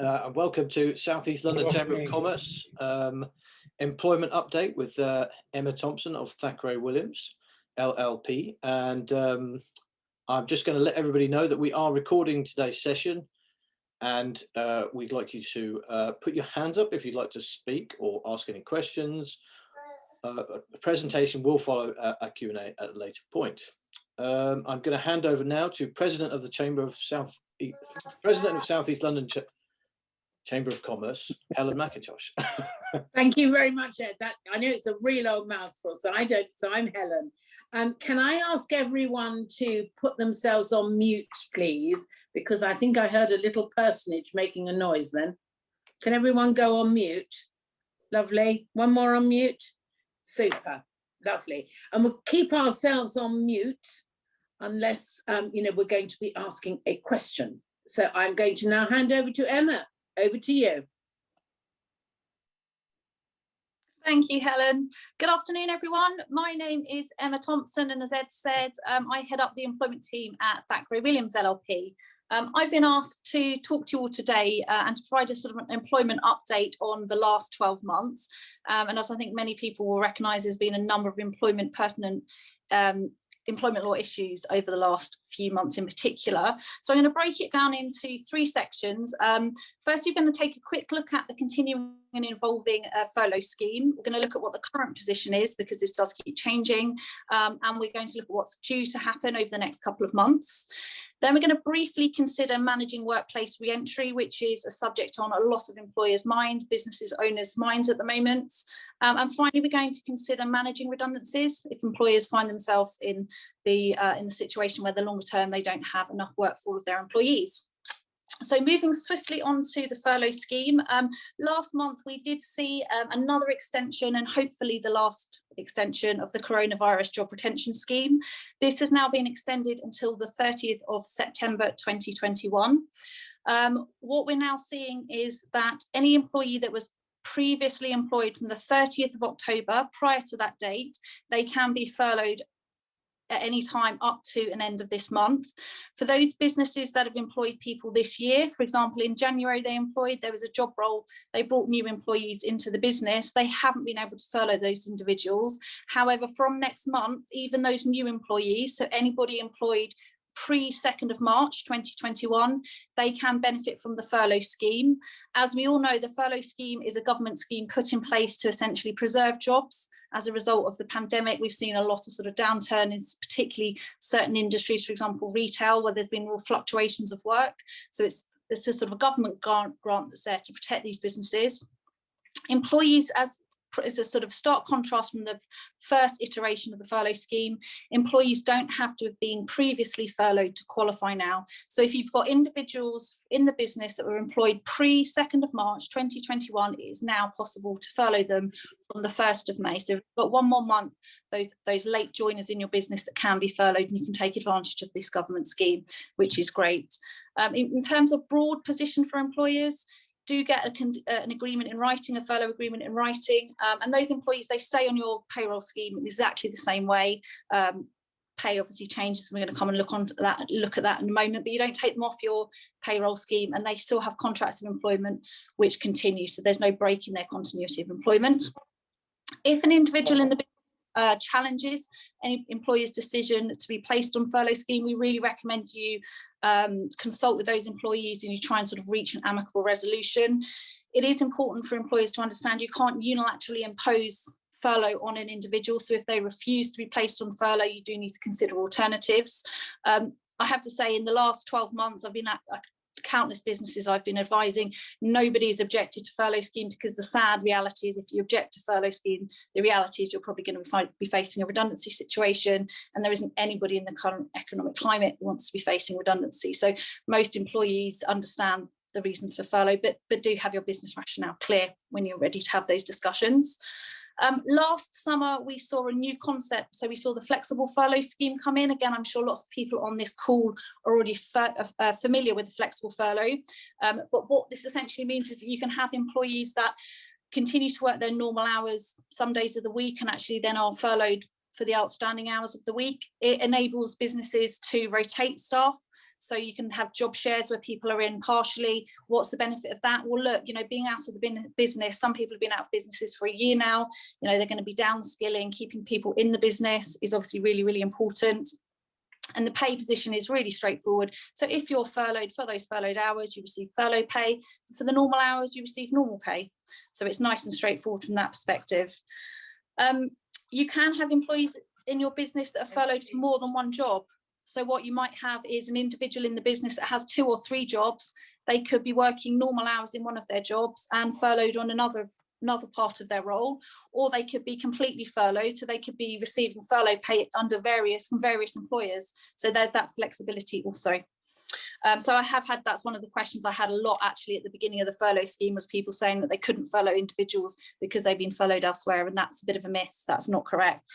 And welcome to South East London Chamber of Commerce employment update with Emma Thompson of Thackray Wiulliams LLP. And I'm just going to let everybody know that we are recording today's session, and we'd like you to put your hands up if you'd like to speak or ask any questions. The presentation will follow a Q&A at a later point. I'm going to hand over now to President of the South East London Chamber of Commerce, Helen McIntosh. Thank you very much, Ed. I know it's a real old mouthful, so I'm Helen. Can I ask everyone to put themselves on mute, please? Because I think I heard a little personage making a noise then. Can everyone go on mute? Lovely. One more on mute. Super. Lovely. And we'll keep ourselves on mute unless, we're going to be asking a question. So I'm going to now hand over to Emma. Over to you. Thank you, Helen. Good afternoon, everyone. My name is Emma Thompson, and as Ed said, I head up the employment team at Thackray Wiulliams LLP. I've been asked to talk to you all today and to provide a sort of an employment update on the last 12 months. And as I think many people will recognise, there's been a number of employment pertinent employment law issues over the last few months in particular. So I'm going to break it down into three sections. First, you're going to take a quick look at the continuing and evolving furlough scheme. We're going to look at what the current position is, because this does keep changing, and we're going to look at what's due to happen over the next couple of months. Then we're going to briefly consider managing workplace reentry, which is a subject on a lot of employers' minds, businesses, owners' minds at the moment. And finally, we're going to consider managing redundancies if employers find themselves in the situation where the longer term they don't have enough work for all of their employees. So moving swiftly on to the furlough scheme, last month we did see another extension, and hopefully the last extension of the coronavirus job retention scheme. This has now been extended until the 30th of September 2021. What we're now seeing is that any employee that was previously employed from the 30th of October, prior to that date, they can be furloughed at any time up to an end of this month. For those businesses that have employed people this year, for example, in January there was a job role, they brought new employees into the business, they haven't been able to furlough those individuals. However, from next month, even those new employees, so anybody employed pre-2nd of March 2021, they can benefit from the furlough scheme. As we all know, the furlough scheme is a government scheme put in place to essentially preserve jobs. As a result of the pandemic, we've seen a lot of sort of downturn in particularly certain industries, for example, retail, where there's been real fluctuations of work. So it's a sort of a government grant that's there to protect these businesses. Employees, as a sort of stark contrast from the first iteration of the furlough scheme, employees don't have to have been previously furloughed to qualify now. So if you've got individuals in the business that were employed pre-2nd of March 2021, it is now possible to furlough them from the 1st of May. So we've got one more month, those late joiners in your business that can be furloughed, and you can take advantage of this government scheme, which is great. In terms of broad position for employers, do get an agreement in writing, a furlough agreement in writing, and those employees, they stay on your payroll scheme in exactly the same way. Pay obviously changes, and we're going to come and look at that in a moment, but you don't take them off your payroll scheme, and they still have contracts of employment which continue, so there's no break in their continuity of employment. If an individual in the challenges any employer's decision to be placed on furlough scheme, we really recommend you consult with those employees and you try and sort of reach an amicable resolution. It is important for employers to understand you can't unilaterally impose furlough on an individual, so if they refuse to be placed on furlough, you do need to consider alternatives. I have to say, in the last 12 months I've been at countless businesses I've been advising, nobody's objected to furlough scheme, because the sad reality is if you object to furlough scheme, the reality is you're probably going to be facing a redundancy situation, and there isn't anybody in the current economic climate who wants to be facing redundancy. So most employees understand the reasons for furlough, but do have your business rationale clear when you're ready to have those discussions. Last summer, we saw a new concept. So we saw the flexible furlough scheme come in. Again, I'm sure lots of people on this call are already familiar with the flexible furlough. But what this essentially means is that you can have employees that continue to work their normal hours some days of the week and actually then are furloughed for the outstanding hours of the week. It enables businesses to rotate staff. So you can have job shares where people are in partially. What's the benefit of that? Well, look, being out of the business, some people have been out of businesses for a year now. They're going to be downsskilling. Keeping people in the business is obviously really, really important. And the pay position is really straightforward. So if you're furloughed, for those furloughed hours, you receive furlough pay. For the normal hours, you receive normal pay. So it's nice and straightforward from that perspective. You can have employees in your business that are furloughed for more than one job. So what you might have is an individual in the business that has 2 or 3 jobs. They could be working normal hours in one of their jobs and furloughed on another part of their role, or they could be completely furloughed, so they could be receiving furlough pay from various employers. So there's that flexibility also. So I have had, that's one of the questions I had a lot actually at the beginning of the furlough scheme, was people saying that they couldn't furlough individuals because they've been furloughed elsewhere, and that's a bit of a myth. That's not correct.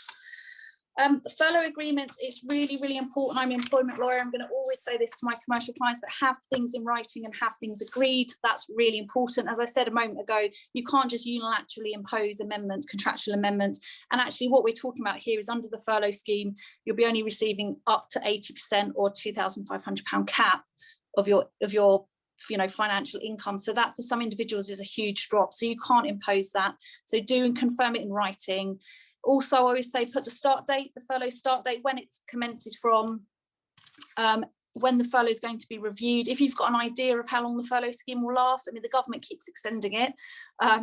The furlough agreement is really, really important. I'm an employment lawyer. I'm going to always say this to my commercial clients, but have things in writing and have things agreed. That's really important. As I said a moment ago, you can't just unilaterally impose amendments, contractual amendments. And actually what we're talking about here is under the furlough scheme, you'll be only receiving up to 80% or £2,500 cap of your financial income. So that for some individuals is a huge drop. So you can't impose that. So do and confirm it in writing. Also, I always say put the start date, the furlough start date, when it commences from, when the furlough is going to be reviewed. If you've got an idea of how long the furlough scheme will last, I mean, the government keeps extending it.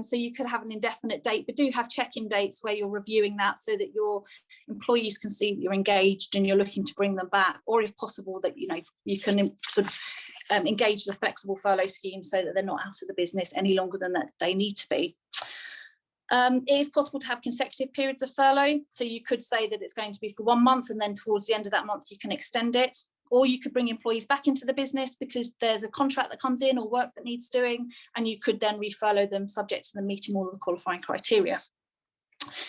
So you could have an indefinite date, but do have check-in dates where you're reviewing that so that your employees can see that you're engaged and you're looking to bring them back, or if possible that, you can sort of engage the flexible furlough scheme so that they're not out of the business any longer than that they need to be. It is possible to have consecutive periods of furlough. So you could say that it's going to be for 1 month, and then towards the end of that month, you can extend it. Or you could bring employees back into the business because there's a contract that comes in or work that needs doing, and you could then refurlough them subject to them meeting all of the qualifying criteria.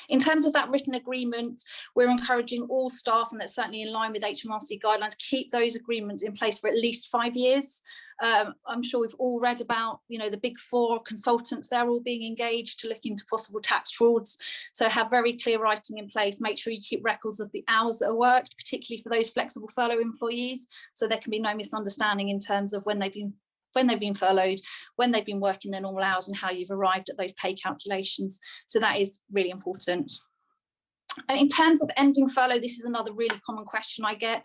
In terms of that written agreement, we're encouraging all staff, and that's certainly in line with HMRC guidelines, keep those agreements in place for at least 5 years. I'm sure we've all read about, the big 4 consultants, they're all being engaged to look into possible tax frauds. So have very clear writing in place. Make sure you keep records of the hours that are worked, particularly for those flexible furlough employees, so there can be no misunderstanding in terms of when they've been furloughed, when they've been working their normal hours, and how you've arrived at those pay calculations. So that is really important. In terms of ending furlough, this is another really common question I get.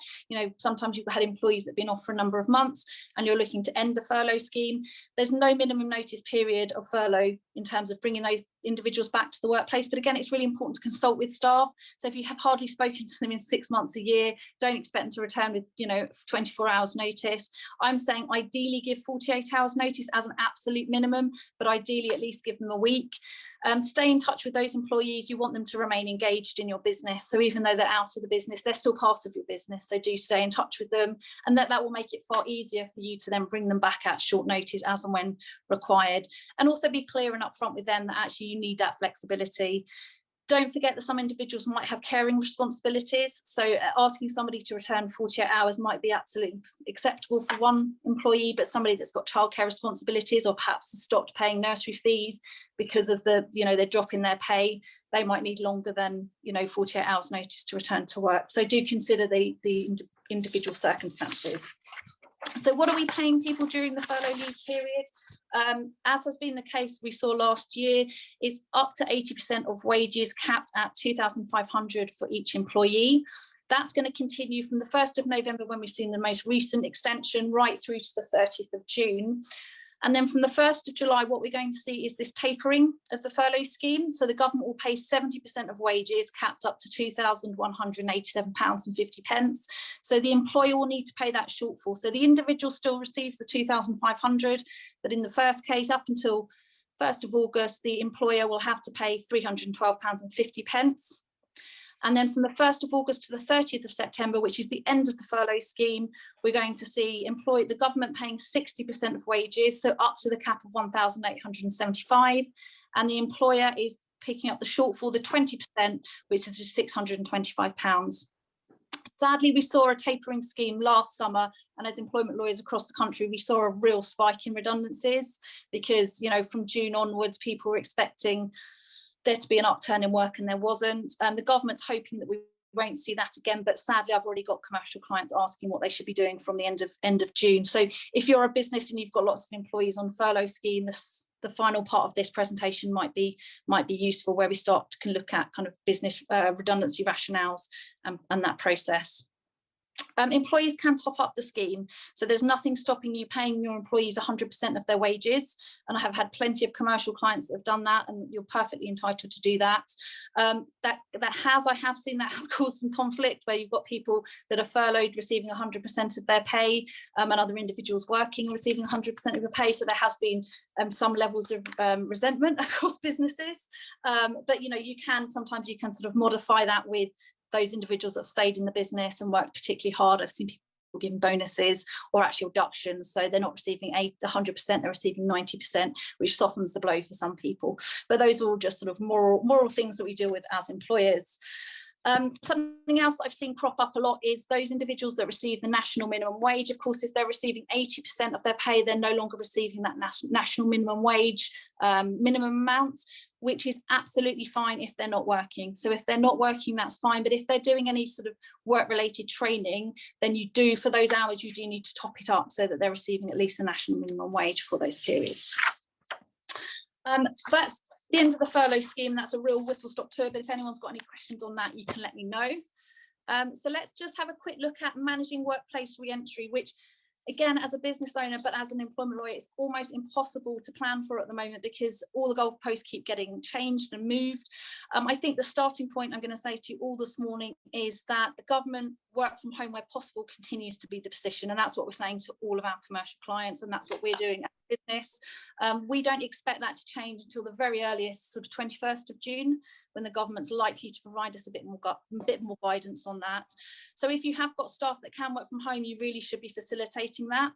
Sometimes you've had employees that have been off for a number of months and you're looking to end the furlough scheme. There's no minimum notice period of furlough in terms of bringing those individuals back to the workplace. But again, it's really important to consult with staff. So if you have hardly spoken to them in 6 months, a year, don't expect them to return with 24 hours notice. I'm saying ideally give 48 hours notice as an absolute minimum, but ideally at least give them a week. Stay in touch with those employees. You want them to remain engaged in your business. So even though they're out of the business, they're still part of your business. So do stay in touch with them, and that will make it far easier for you to then bring them back at short notice as and when required. And also be clear and upfront with them that actually you need that flexibility. Don't forget that some individuals might have caring responsibilities. So asking somebody to return 48 hours might be absolutely acceptable for one employee, but somebody that's got childcare responsibilities, or perhaps has stopped paying nursery fees because of the, they're dropping their pay, they might need longer than, 48 hours notice to return to work. So do consider the individual circumstances. So what are we paying people during the furlough leave period? As has been the case we saw last year, is up to 80% of wages, capped at £2,500 for each employee. That's going to continue from the 1st of November, when we've seen the most recent extension, right through to the 30th of June. And then from the 1st of July, what we're going to see is this tapering of the furlough scheme. So the government will pay 70% of wages, capped up to £2,187.50. So the employer will need to pay that shortfall. So the individual still receives the £2,500, but in the first case, up until 1st of August, the employer will have to pay £312.50. And then from the 1st of August to the 30th of September, which is the end of the furlough scheme, we're going to see the government paying 60% of wages, so up to the cap of £1,875, and the employer is picking up the shortfall, the 20%, which is £625. Sadly, we saw a tapering scheme last summer, and as employment lawyers across the country, we saw a real spike in redundancies because, from June onwards, people were expecting there to be an upturn in work, and there wasn't. The government's hoping that we won't see that again, but sadly I've already got commercial clients asking what they should be doing from the end of June. So if you're a business and you've got lots of employees on furlough scheme, the final part of this presentation might be useful, where we can look at kind of business redundancy rationales and that process. Employees can top up the scheme, so there's nothing stopping you paying your employees 100% of their wages, and I have had plenty of commercial clients that have done that, and you're perfectly entitled to do that. I have seen that has caused some conflict, where you've got people that are furloughed receiving 100% of their pay, and other individuals working receiving 100% of the pay, so there has been some levels of resentment across businesses, but you can sometimes sort of modify that with those individuals that have stayed in the business and worked particularly hard. I've seen people given bonuses or actual reductions, so they're not receiving 100%, they're receiving 90%, which softens the blow for some people. But those are all just sort of moral things that we deal with as employers. Something else I've seen crop up a lot is those individuals that receive the national minimum wage. Of course, if they're receiving 80% of their pay, they're no longer receiving that national minimum wage minimum amount, which is absolutely fine if they're not working. So if they're not working, that's fine. But if they're doing any sort of work-related training, then for those hours, you do need to top it up so that they're receiving at least the national minimum wage for those periods. That's the end of the furlough scheme. That's a real whistle-stop tour, but if anyone's got any questions on that, you can let me know. So let's just have a quick look at managing workplace re-entry, which, again, as a business owner, but as an employment lawyer, it's almost impossible to plan for at the moment, because all the goalposts keep getting changed and moved. I think the starting point I'm going to say to you all this morning is that the government work from home where possible continues to be the position, and that's what we're saying to all of our commercial clients, and that's what we're doing as a business. We don't expect that to change until the very earliest, sort of 21st of June, when the government's likely to provide us a bit more guidance on that. So if you have got staff that can work from home, you really should be facilitating that.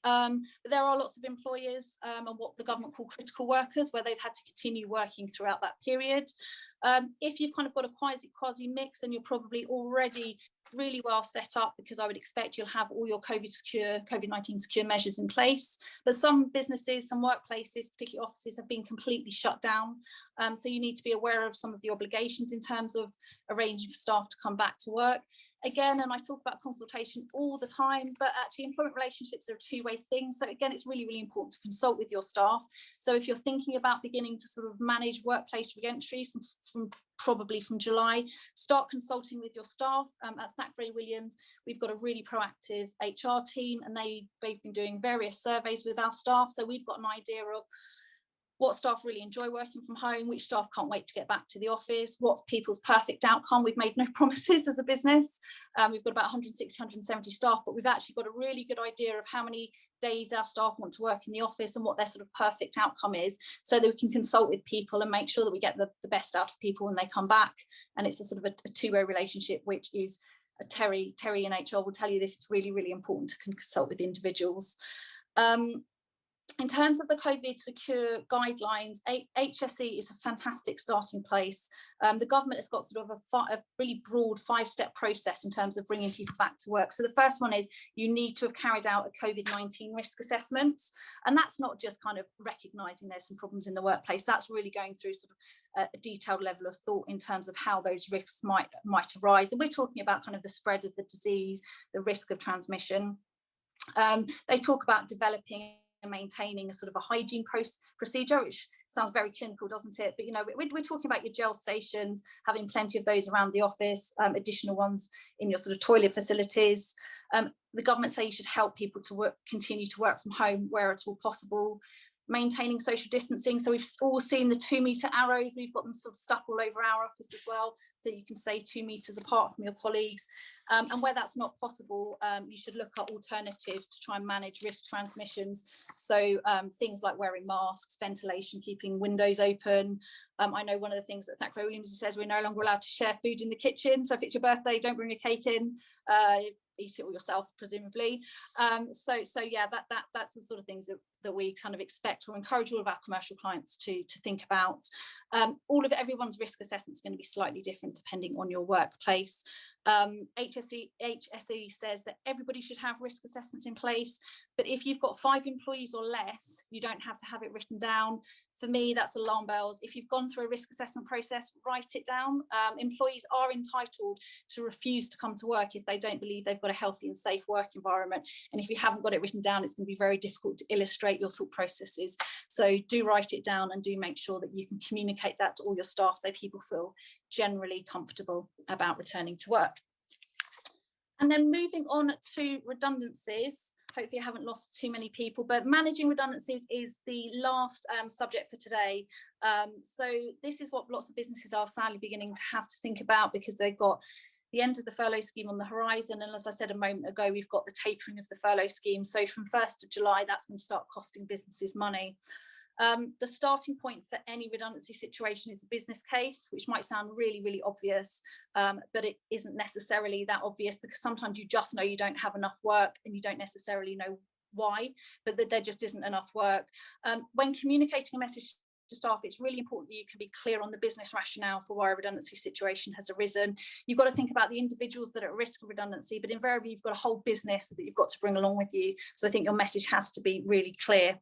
But there are lots of employers and what the government call critical workers, where they've had to continue working throughout that period. If you've kind of got a quasi mix, then you're probably already really well set up, because I would expect you'll have all your COVID-19 secure measures in place. But some businesses, some workplaces, particularly offices, have been completely shut down. So you need to be aware of some of the obligations in terms of arranging for staff to come back to work. Again, and I talk about consultation all the time, but actually employment relationships are a two-way thing. So again, it's really, really important to consult with your staff. So if you're thinking about beginning to sort of manage workplace re-entry probably from July, start consulting with your staff. At Thackray Wiulliams, we've got a really proactive HR team, and they've been doing various surveys with our staff. So we've got an idea of what staff really enjoy working from home, which staff can't wait to get back to the office, what's people's perfect outcome. We've made no promises as a business. We've got about 160, 170 staff, but we've actually got a really good idea of how many days our staff want to work in the office and what their sort of perfect outcome is, so that we can consult with people and make sure that we get the best out of people when they come back. And it's a sort of a two-way relationship, which is Terry in HR will tell you this, it's really, really important to consult with individuals. In terms of the COVID secure guidelines, HSE is a fantastic starting place. The government has got sort of a really broad 5-step process in terms of bringing people back to work. So the first one is you need to have carried out a COVID-19 risk assessment. And that's not just kind of recognising there's some problems in the workplace. That's really going through sort of a detailed level of thought in terms of how those risks might arise. And we're talking about kind of the spread of the disease, the risk of transmission. They talk about developing and maintaining a sort of a hygiene procedure, which sounds very clinical, doesn't it? But we're talking about your gel stations, having plenty of those around the office, additional ones in your sort of toilet facilities. The government say you should help people to continue to work from home where it's all possible. Maintaining social distancing, so we've all seen the 2-metre arrows. We've got them sort of stuck all over our office as well, so you can stay 2 metres apart from your colleagues. And where that's not possible, you should look at alternatives to try and manage risk transmissions. So things like wearing masks, ventilation, keeping windows open. I know one of the things that Thackray Wiulliams says, we're no longer allowed to share food in the kitchen. So if it's your birthday, don't bring a cake in. Eat it all yourself, presumably. So yeah, that's the sort of things that that we kind of expect or encourage all of our commercial clients to think about. Everyone's risk assessment is going to be slightly different depending on your workplace. HSE says that everybody should have risk assessments in place, but if you've got 5 employees or less, you don't have to have it written down. For me, that's alarm bells. If you've gone through a risk assessment process, write it down. Employees are entitled to refuse to come to work if they don't believe they've got a healthy and safe work environment. And if you haven't got it written down, it's going to be very difficult to illustrate your thought processes. So do write it down, and do make sure that you can communicate that to all your staff so people feel generally comfortable about returning to work. And then moving on to redundancies. Hopefully I haven't lost too many people, but managing redundancies is the last subject for today. So this is what lots of businesses are sadly beginning to have to think about, because they've got the end of the furlough scheme on the horizon. And as I said a moment ago, we've got the tapering of the furlough scheme. So from 1st of July, that's going to start costing businesses money. The starting point for any redundancy situation is a business case, which might sound really, really obvious, but it isn't necessarily that obvious, because sometimes you just know you don't have enough work and you don't necessarily know why, but that there just isn't enough work. When communicating a message to staff, it's really important that you can be clear on the business rationale for why a redundancy situation has arisen. You've got to think about the individuals that are at risk of redundancy, but invariably you've got a whole business that you've got to bring along with you. So I think your message has to be really clear.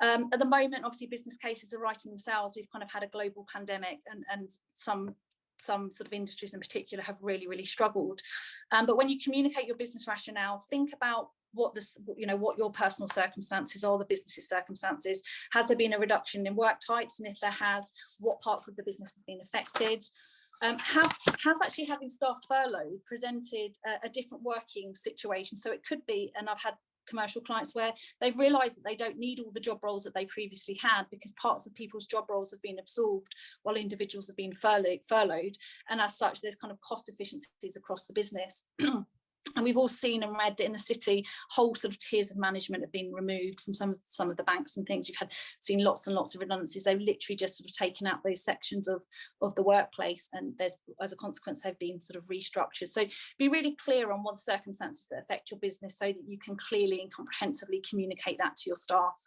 At the moment, obviously, business cases are writing themselves. We've kind of had a global pandemic, and some sort of industries in particular have really, really struggled. But when you communicate your business rationale, think about what your personal circumstances are, the business's circumstances. Has there been a reduction in work types? And if there has, what parts of the business has been affected? Has actually having staff furloughed presented a different working situation? So it could be, and I've had commercial clients where they've realized that they don't need all the job roles that they previously had, because parts of people's job roles have been absorbed while individuals have been furloughed. And as such, there's kind of cost efficiencies across the business. And we've all seen and read that in the city, whole sort of tiers of management have been removed from some of the banks and things. You've seen lots and lots of redundancies. They've literally just sort of taken out those sections of the workplace, and there's, as a consequence, they've been sort of restructured. So be really clear on what the circumstances that affect your business, so that you can clearly and comprehensively communicate that to your staff.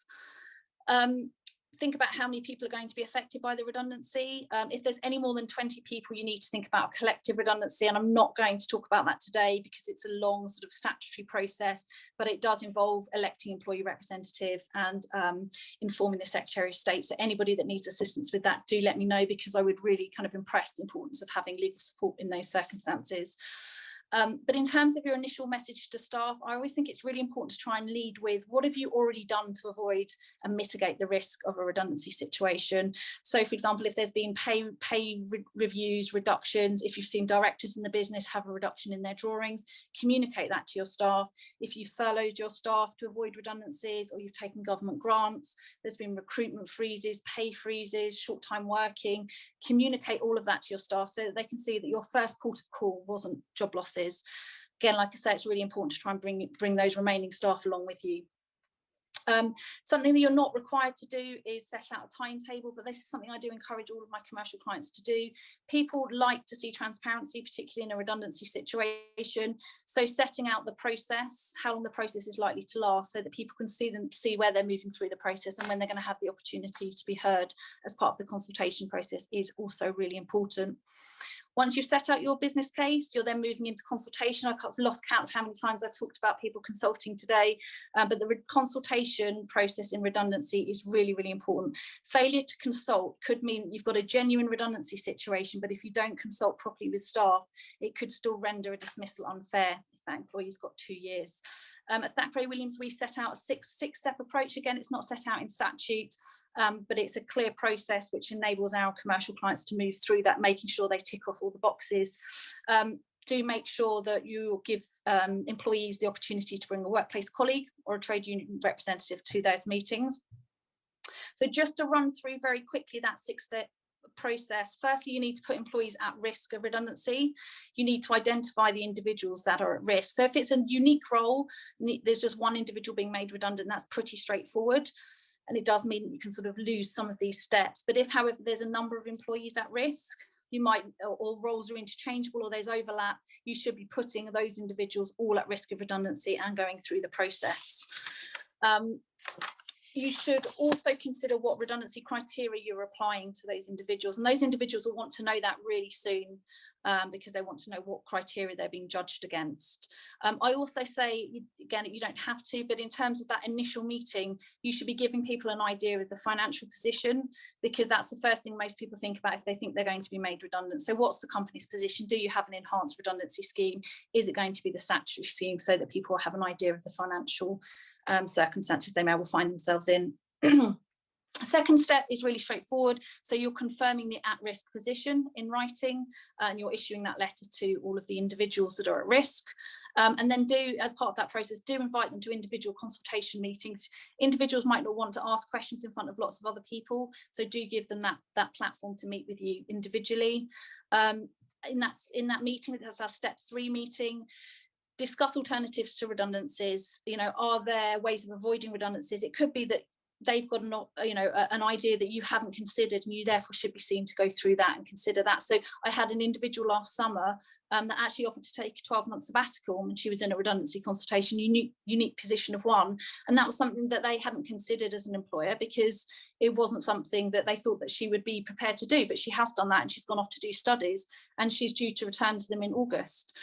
Think about how many people are going to be affected by the redundancy. If there's any more than 20 people, you need to think about collective redundancy, and I'm not going to talk about that today because it's a long sort of statutory process, but it does involve electing employee representatives and informing the Secretary of State. So anybody that needs assistance with that, do let me know, because I would really kind of impress the importance of having legal support in those circumstances. But in terms of your initial message to staff, I always think it's really important to try and lead with, what have you already done to avoid and mitigate the risk of a redundancy situation? So, for example, if there's been pay reviews, reductions, if you've seen directors in the business have a reduction in their drawings, communicate that to your staff. If you've furloughed your staff to avoid redundancies, or you've taken government grants, there's been recruitment freezes, pay freezes, short-time working, communicate all of that to your staff so that they can see that your first port of call wasn't job losses. Again, like I say, it's really important to try and bring those remaining staff along with you. Something that you're not required to do is set out a timetable, but this is something I do encourage all of my commercial clients to do. People like to see transparency, particularly in a redundancy situation. So setting out the process, how long the process is likely to last, so that people can see where they're moving through the process and when they're going to have the opportunity to be heard as part of the consultation process, is also really important. Once you've set out your business case, you're then moving into consultation. I've lost count how many times I've talked about people consulting today, but the consultation process in redundancy is really, really important. Failure to consult could mean that you've got a genuine redundancy situation, but if you don't consult properly with staff, it could still render a dismissal unfair if that employee's got 2 years. At Thackray Wiulliams, we set out a six-step approach. Again, it's not set out in statute, but it's a clear process which enables our commercial clients to move through that, making sure they tick off all the boxes. Do make sure that you give employees the opportunity to bring a workplace colleague or a trade union representative to those meetings. So just to run through very quickly that six-step process. Firstly, you need to put employees at risk of redundancy. You need to identify the individuals that are at risk. So if it's a unique role, there's just one individual being made redundant, that's pretty straightforward. And it does mean that you can sort of lose some of these steps. But if, however, there's a number of employees at risk, you might, or roles are interchangeable or there's overlap, you should be putting those individuals all at risk of redundancy and going through the process. you should also consider what redundancy criteria you're applying to those individuals, and those individuals will want to know that really soon, because they want to know what criteria they're being judged against. I also say, again, you don't have to, but in terms of that initial meeting, you should be giving people an idea of the financial position, because that's the first thing most people think about if they think they're going to be made redundant. So what's the company's position? Do you have an enhanced redundancy scheme? Is it going to be the statutory scheme, so that people have an idea of the financial circumstances they may well find themselves in? Second step is really straightforward. So you're confirming the at-risk position in writing, and you're issuing that letter to all of the individuals that are at risk. And then as part of that process, do invite them to individual consultation meetings. Individuals might not want to ask questions in front of lots of other people, so do give them that platform to meet with you individually. In that meeting, that's our step 3 meeting. Discuss alternatives to redundancies. Are there ways of avoiding redundancies? It could be that they've got an idea that you haven't considered, and you therefore should be seen to go through that and consider that. So I had an individual last summer that actually offered to take a 12-month sabbatical, and she was in a redundancy consultation, unique position of 1, and that was something that they hadn't considered as an employer, because it wasn't something that they thought that she would be prepared to do. But she has done that, and she's gone off to do studies, and she's due to return to them in August,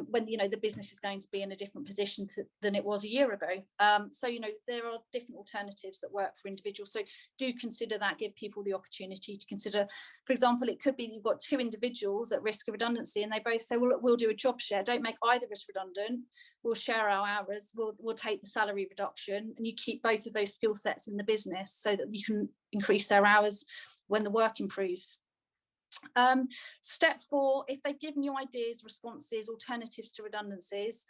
when the business is going to be in a different position than it was a year ago. So there are different alternatives that work for individuals, so do consider that. Give people the opportunity to consider. For example, it could be you've got 2 individuals at risk of redundancy, and they both say, well, we'll do a job share. Don't make either of us redundant. We'll share our hours. We'll take the salary reduction, and you keep both of those skill sets in the business, so that you can increase their hours when the work improves. Step 4, if they've given you ideas, responses, alternatives to redundancies,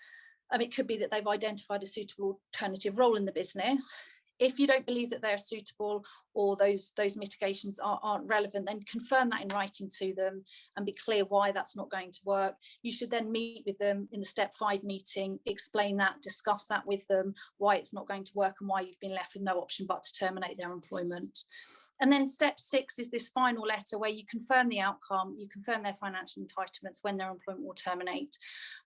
it could be that they've identified a suitable alternative role in the business. If you don't believe that they're suitable, or those mitigations aren't relevant, then confirm that in writing to them and be clear why that's not going to work. You should then meet with them in the step 5 meeting, explain that, discuss that with them, why it's not going to work and why you've been left with no option but to terminate their employment. And then step 6 is this final letter, where you confirm the outcome, you confirm their financial entitlements, when their employment will terminate.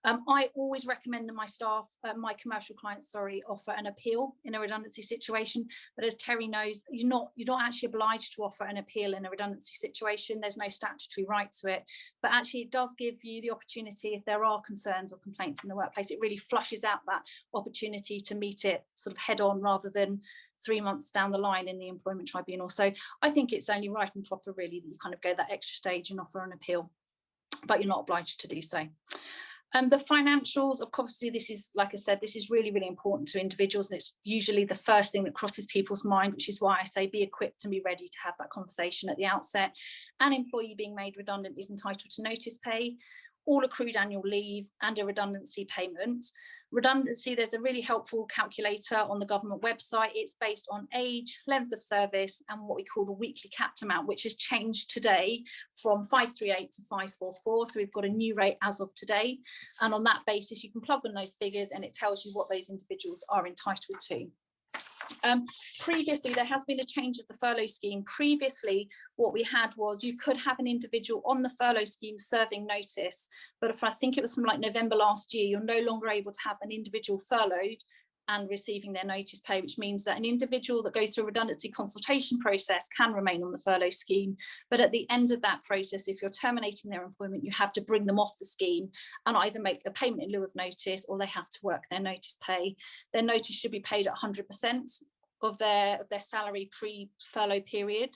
I always recommend that my staff, my commercial clients, offer an appeal in a redundancy situation. But as Terry knows, you're not actually obliged to offer an appeal in a redundancy situation. There's no statutory right to it. But actually, it does give you the opportunity, if there are concerns or complaints in the workplace, it really flushes out that opportunity to meet it sort of head on, rather than 3 months down the line in the employment tribunal. So I think it's only right and proper, really, that you kind of go that extra stage and offer an appeal, but you're not obliged to do so. The financials, of course, this is, like I said, this is really, really important to individuals, and it's usually the first thing that crosses people's mind, which is why I say be equipped and be ready to have that conversation at the outset. An employee being made redundant is entitled to notice pay, all accrued annual leave, and a redundancy payment. Redundancy, there's a really helpful calculator on the government website. It's based on age, length of service, and what we call the weekly capped amount, which has changed today from 538 to 544. So we've got a new rate as of today. And on that basis, you can plug in those figures, and it tells you what those individuals are entitled to. Previously, there has been a change of the furlough scheme. Previously, what we had was you could have an individual on the furlough scheme serving notice, but if I think it was from like November last year, you're no longer able to have an individual furloughed and receiving their notice pay, which means that an individual that goes through a redundancy consultation process can remain on the furlough scheme. But at the end of that process, if you're terminating their employment, you have to bring them off the scheme and either make a payment in lieu of notice, or they have to work their notice pay. Their notice should be paid at 100% of their salary pre-furlough period.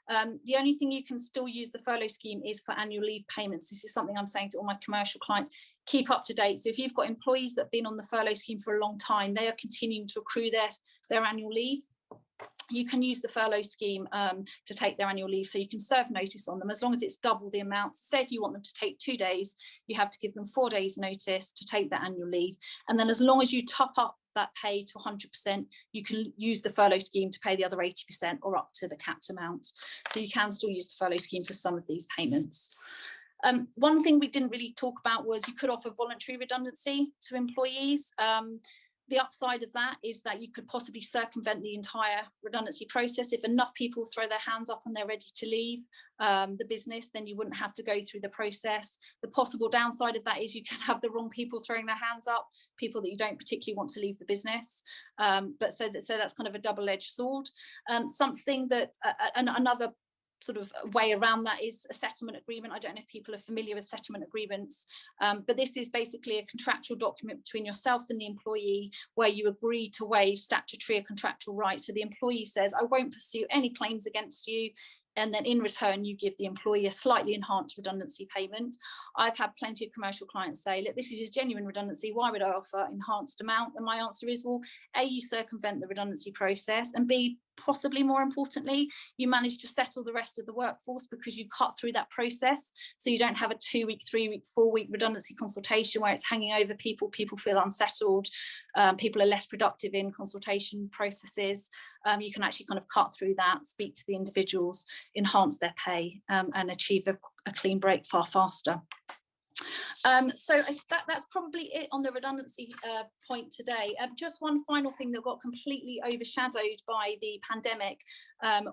The only thing you can still use the furlough scheme is for annual leave payments. This is something I'm saying to all my commercial clients, keep up to date. So if you've got employees that have been on the furlough scheme for a long time, they are continuing to accrue their annual leave. You can use the furlough scheme to take their annual leave, so you can serve notice on them as long as it's double the amount. So say if you want them to take 2 days, you have to give them 4 days notice to take their annual leave. And then as long as you top up that pay to 100%, you can use the furlough scheme to pay the other 80% or up to the capped amount. So you can still use the furlough scheme for some of these payments. One thing we didn't really talk about was you could offer voluntary redundancy to employees. The upside of that is that you could possibly circumvent the entire redundancy process. If enough people throw their hands up and they're ready to leave the business, then you wouldn't have to go through the process. The possible downside of that is you can have the wrong people throwing their hands up, people that you don't particularly want to leave the business. But so that's kind of a double-edged sword. Something that another sort of way around that is a settlement agreement. I don't know if people are familiar with settlement agreements, but this is basically a contractual document between yourself and the employee where you agree to waive statutory or contractual rights. So the employee says, I won't pursue any claims against you. And then in return, you give the employee a slightly enhanced redundancy payment. I've had plenty of commercial clients say, look, this is genuine redundancy. Why would I offer enhanced amount? And my answer is, well, A, you circumvent the redundancy process, and B, possibly more importantly, you manage to settle the rest of the workforce because you cut through that process. So you don't have a 2-week, 3-week, 4-week redundancy consultation where it's hanging over people. People feel unsettled. People are less productive in consultation processes. You can actually kind of cut through that, speak to the individuals, enhance their pay, and achieve a clean break far faster. So that's probably it on the redundancy point today. Just one final thing that got completely overshadowed by the pandemic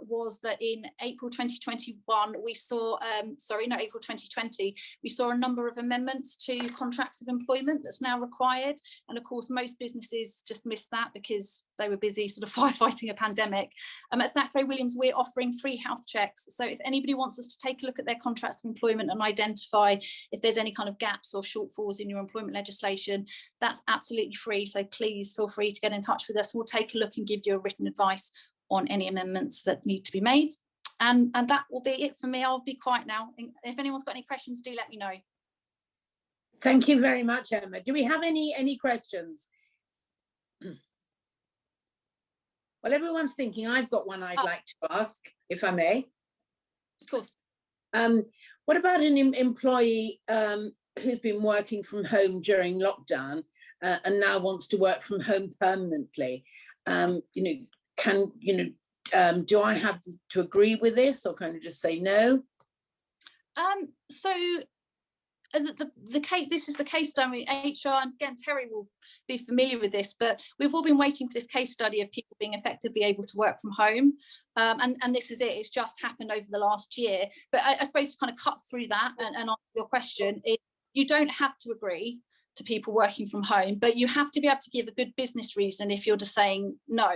was that in April 2021 we saw, April 2020, we saw a number of amendments to contracts of employment that's now required. And of course, most businesses just missed that because they were busy sort of firefighting a pandemic. At Thackray Wiulliams, we're offering free health checks. So if anybody wants us to take a look at their contracts of employment and identify if there's any kind of gaps or shortfalls in your employment legislation, that's absolutely free. So please feel free to get in touch with us. We'll take a look and give you a written advice on any amendments that need to be made. And that will be it for me. I'll be quiet now. If anyone's got any questions, do let me know. Thank you very much, Emma. Do we have any questions? Well, everyone's thinking. I've got one I'd like to ask, if I may. Of course. What about an employee who's been working from home during lockdown and now wants to work from home permanently? Do I have to agree with this, or can I just say no? The case, this is the case study. HR, and again, Terry will be familiar with this, but we've all been waiting for this case study of people being effectively able to work from home. And this is it. It's just happened over the last year. But I suppose to kind of cut through that and answer your question, you don't have to agree to people working from home, but you have to be able to give a good business reason if you're just saying no.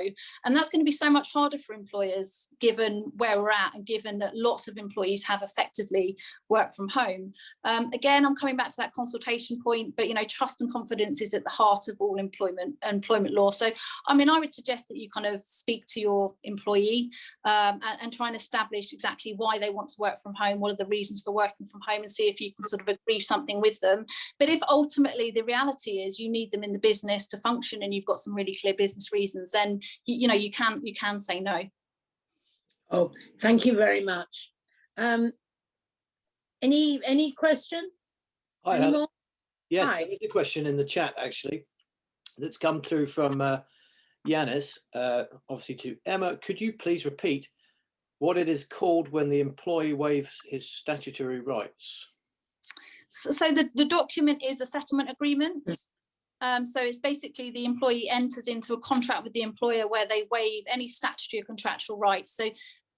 And that's going to be so much harder for employers given where we're at and given that lots of employees have effectively worked from home. Again, I'm coming back to that consultation point, but trust and confidence is at the heart of all employment law. So I mean, I would suggest that you kind of speak to your employee and try and establish exactly why they want to work from home, what are the reasons for working from home, and see if you can sort of agree something with them. But if ultimately the reality is you need them in the business to function and you've got some really clear business reasons, then you can say no. Oh, thank you very much. Any question? Hi, any more? Yes, Hi. there's a question in the chat actually that's come through from Yanis, obviously to Emma. Could you please repeat what it is called when the employee waives his statutory rights? So the document is a settlement agreement. So it's basically the employee enters into a contract with the employer where they waive any statutory or contractual rights. So,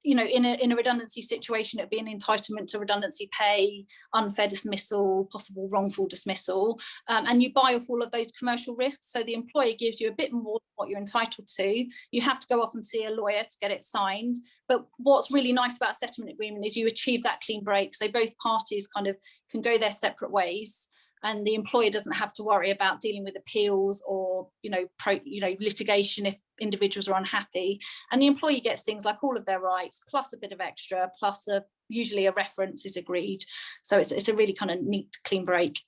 in a redundancy situation, it'd be an entitlement to redundancy pay, unfair dismissal, possible wrongful dismissal, and you buy off all of those commercial risks. So the employer gives you a bit more than what you're entitled to. You have to go off and see a lawyer to get it signed. But what's really nice about a settlement agreement is you achieve that clean break. So both parties kind of can go their separate ways. And the employer doesn't have to worry about dealing with appeals or, litigation if individuals are unhappy. And the employee gets things like all of their rights, plus a bit of extra, plus usually a reference is agreed. So it's a really kind of neat, clean break.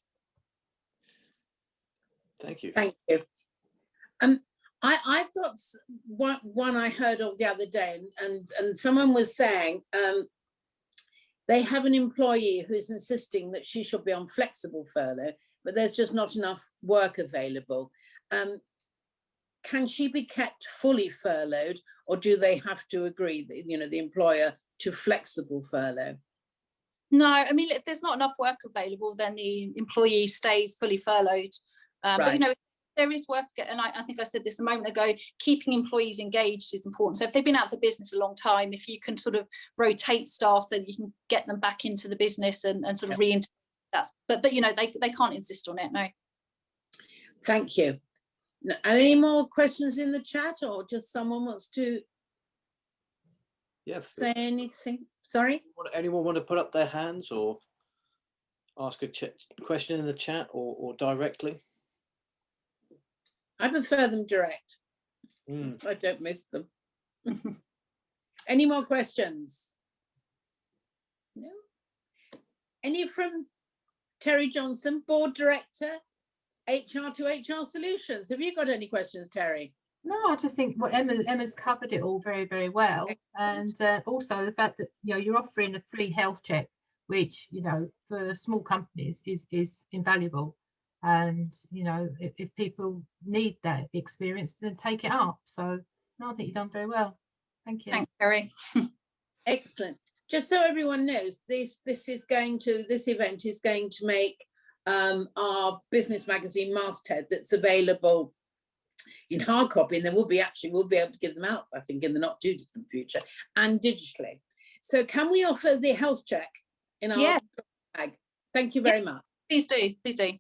Thank you. Thank you. I've got one I heard of the other day, and someone was saying, they have an employee who is insisting that she should be on flexible furlough, but there's just not enough work available. Can she be kept fully furloughed, or do they have to agree, the employer, to flexible furlough? No, I mean, if there's not enough work available, then the employee stays fully furloughed. Right. But there is work, and I think I said this a moment ago, keeping employees engaged is important. So if they've been out of the business a long time, if you can sort of rotate staff so that you can get them back into the business and sort of reintegrate, that's, but you know, they can't insist on it, no. Thank you. Now, are any more questions in the chat, or just someone wants to say anything? Sorry? Anyone want to put up their hands or ask a question in the chat or directly? I prefer them direct. I don't miss them. Any more questions? No? Any from Terry Johnson, Board Director, HR to HR Solutions? Have you got any questions, Terry? No, I just think Emma's covered it all very, very well. And also the fact that, you know, you're offering a free health check, which, you know, for small companies is invaluable. And, you know, if people need that experience, then take it up. So no, I think you've done very well. Thank you. Thanks, Terry. Excellent. Just so everyone knows, this event is going to make our business magazine masthead that's available in hard copy, and then we'll be able to give them out, I think, in the not too distant future, and digitally. So can we offer the health check in our bag? Thank you very much. Please do, please do.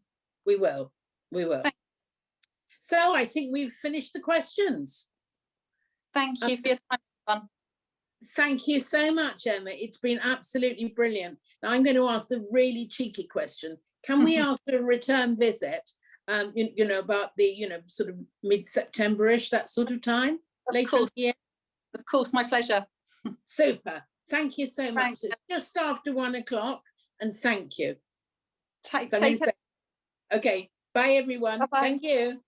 We will. Thanks. So I think we've finished the questions. Thank you for your time, everyone. Thank you so much, Emma. It's been absolutely brilliant. Now I'm going to ask the really cheeky question. Can we ask for a return visit, you know, about the, you know, sort of mid-September-ish, that sort of time? Of course. Of course, my pleasure. Super. Thank you so much. It's just after 1 o'clock, and thank you. Take care. Okay. Bye, everyone. Bye-bye. Thank you.